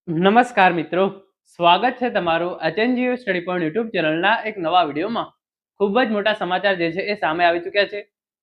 નમસ્કાર મિત્રો, સ્વાગત છે તમારું એચએનજીયુ સ્ટડી પોઈન્ટ યુટ્યુબ ચેનલના એક નવા વિડીયોમાં. ખૂબ જ મોટા સમાચાર જે છે એ સામે આવી ચૂક્યા છે.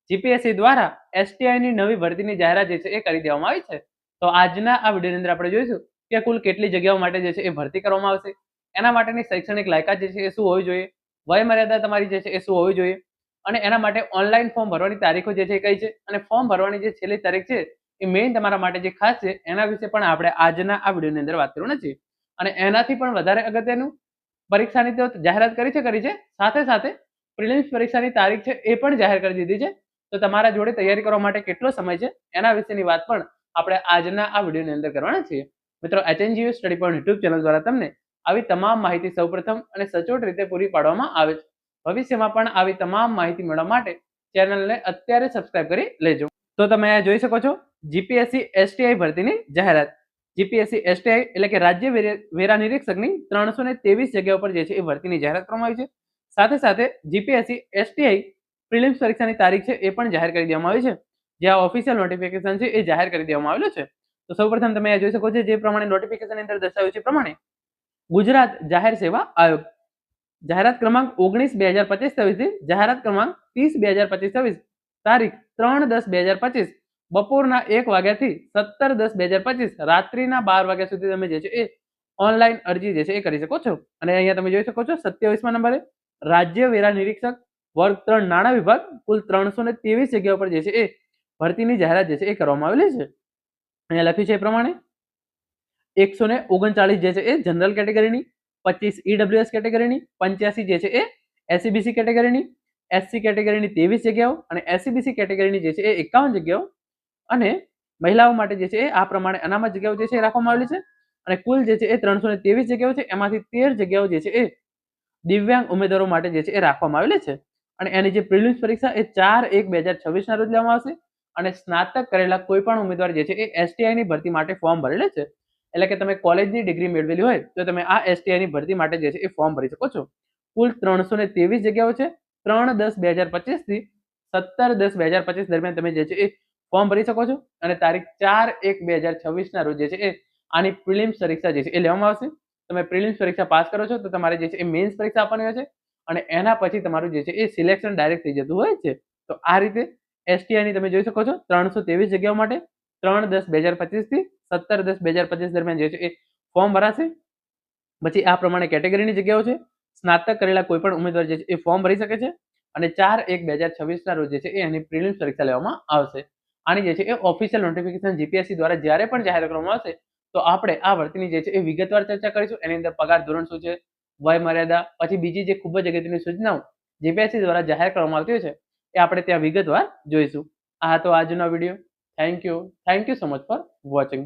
જીપીએસસી દ્વારા એસટીઆઈની નવી ભરતીની જાહેરાત જે છે એ કરી દેવામાં આવી છે. તો આજના આ વિડીયોની અંદર આપણે જોઈશું કે કુલ કેટલી જગ્યાઓ માટે જે છે એ ભરતી કરવામાં આવશે, એના માટેની શૈક્ષણિક લાયકાત જે છે એ શું હોવી જોઈએ, વય મર્યાદા તમારી જે છે એ શું હોવી જોઈએ, અને એના માટે ઓનલાઈન ફોર્મ ભરવાની તારીખો જે છે એ કઈ છે, અને ફોર્મ ભરવાની જે છેલ્લી તારીખ છે એ મેઇન તમારા માટે જે ખાસ છે એના વિશે પણ આપણે આજના આ વિડીયોની અંદર વાત કરવાના છીએ. અને એનાથી પણ વધારે અગત્યનું, પરીક્ષાની તો જાહેરાત કરી છે, સાથે સાથે પ્રિલિમ્સ પરીક્ષાની તારીખ છે એ પણ જાહેર કરી દીધી છે. તો તમારા જોડે તૈયારી કરવા માટે કેટલો સમય છે એના વિશેની વાત પણ આપણે આજના આ વિડીયોની અંદર કરવાના છીએ. મિત્રો, HNGU study point YouTube channel દ્વારા તમને આવી તમામ માહિતી સૌપ્રથમ અને સચોટ રીતે પૂરી પાડવામાં આવે છે. ભવિષ્યમાં પણ આવી તમામ માહિતી મેળવવા માટે ચેનલને અત્યારે સબસ્ક્રાઇબ કરી લેજો. તો તમે અહીંયા જોઈ શકો છો જીપીએસસી એસટીઆઈ ભરતીની જાહેરાત. જીપીએસસી એસટીઆઈ એટલે કે રાજ્ય વેરા નિરીક્ષકની 323 જગ્યાઓ પર જે છે એ ભરતીની જાહેરાત કરવામાં આવી છે. સાથે સાથે જીપીએસસી એસટીઆઈ પ્રિલિમ્સ પરીક્ષાની તારીખ છે એ પણ જાહેર કરી દેવામાં આવી છે, જે આ ઓફિશિયલ નોટિફિકેશન છે એ જાહેર કરી દેવામાં આવેલું છે. તો સૌપ્રથમ તમે જોઈ શકો છો જે પ્રમાણે નોટિફિકેશન અંદર દર્શાવ્યું છે પ્રમાણે ગુજરાત જાહેર સેવા આયોગ જાહેરાત ક્રમાંક 19/2025 થી જાહેરાત ક્રમાંક 30/2025 તારીખ 3/10/2025 બપોરના 1 વાગ્યાથી 17/10/2025 રાત્રિના 12 વાગ્યા સુધી તમે જે છે એ ઓનલાઈન અરજી જે છે એ કરી શકો છો. અને અહીંયા તમે જોઈ શકો છો 27મા નંબરે રાજ્ય વેરા નિરીક્ષક વર્ગ 3 નાણાં વિભાગ કુલ 323 જગ્યાઓ પર જે છે એ ભરતીની જાહેરાત જે છે એ કરવામાં આવેલી છે. અહીંયા લખ્યું છે એ પ્રમાણે 139 જે છે એ જનરલ કેટેગરીની, 25 ઈડબ્લ્યુએસ કેટેગરીની, 85 જે છે એ એસસીબીસી કેટેગરીની, એસસી કેટેગરીની 23 જગ્યાઓ અને એસસીબીસી કેટેગરીની જે છે એ 51 જગ્યાઓ, અને મહિલાઓ માટે જે છે એ આ પ્રમાણે અનામત જગ્યાઓ જે છે એ રાખવામાં આવેલી છે. અને કુલ જે છે એ 323 જગ્યાઓ છે, એમાંથી 13 જગ્યાઓ જે છે એ દિવ્યાંગ ઉમેદવારો માટે જે છે એ રાખવામાં આવેલી છે. અને એની જે પ્રિલિમ્સ પરીક્ષા એ 4/1/2026 ના રોજ લેવામાં આવશે. અને સ્નાતક કરેલા કોઈ પણ ઉમેદવાર જે છે એ એસટીઆઈ ની ભરતી માટે ફોર્મ ભરેલે છે, એટલે કે તમે કોલેજની ડિગ્રી મેળવેલી હોય તો તમે આ એસટીઆઈ ની ભરતી માટે જે છે એ ફોર્મ ભરી શકો છો. કુલ 323 જગ્યાઓ છે. 3/10/2025 થી 17/10/2025 દરમિયાન તમે જે છે એ ફોર્મ ભરી શકો છો. અને તારીખ 4/1/2026 ના રોજ જે છે એ આની પ્રિલિમ્સ પરીક્ષા જે છે એ લેવામાં આવશે. તમે પ્રિલિમ્સ પરીક્ષા પાસ કરો છો તો તમારે જે છે એ મેન્સ પરીક્ષા આપવાની હોય છે, અને એના પછી તમારું જે છે એ સિલેક્શન ડાયરેક્ટ થઈ જતું હોય છે. તો આ રીતે એસટીઆઈ ની તમે જોઈ શકો છો 323 જગ્યાઓ માટે 3/10/2025 થી 17/10/2025 દરમિયાન જે છે એ ફોર્મ ભરાશે. પછી આ પ્રમાણે કેટેગરીની જગ્યાઓ છે. સ્નાતક કરેલા કોઈ પણ ઉમેદવાર જે છે એ ફોર્મ ભરી શકે છે. અને 4/1/2026 ના રોજ જે છે એ એની પ્રિલિમ્સ પરીક્ષા લેવામાં આવશે. આની જે છે એ ઓફિશિયલ નોટિફિકેશન જીપીએસસી દ્વારા જ્યારે પણ જાહેર કરવામાં આવશે તો આપણે આ ભરતીની જે છે એ વિગતવાર ચર્ચા કરીશું. એની અંદર પગાર ધોરણ શું છે, વય મર્યાદા, પછી બીજી જે ખૂબ જ અગત્યની સૂચનાઓ જીપીએસસી દ્વારા જાહેર કરવામાં આવતી હોય છે એ આપણે ત્યાં વિગતવાર જોઈશું. આ હતો આજનો video. Thank you so much for watching.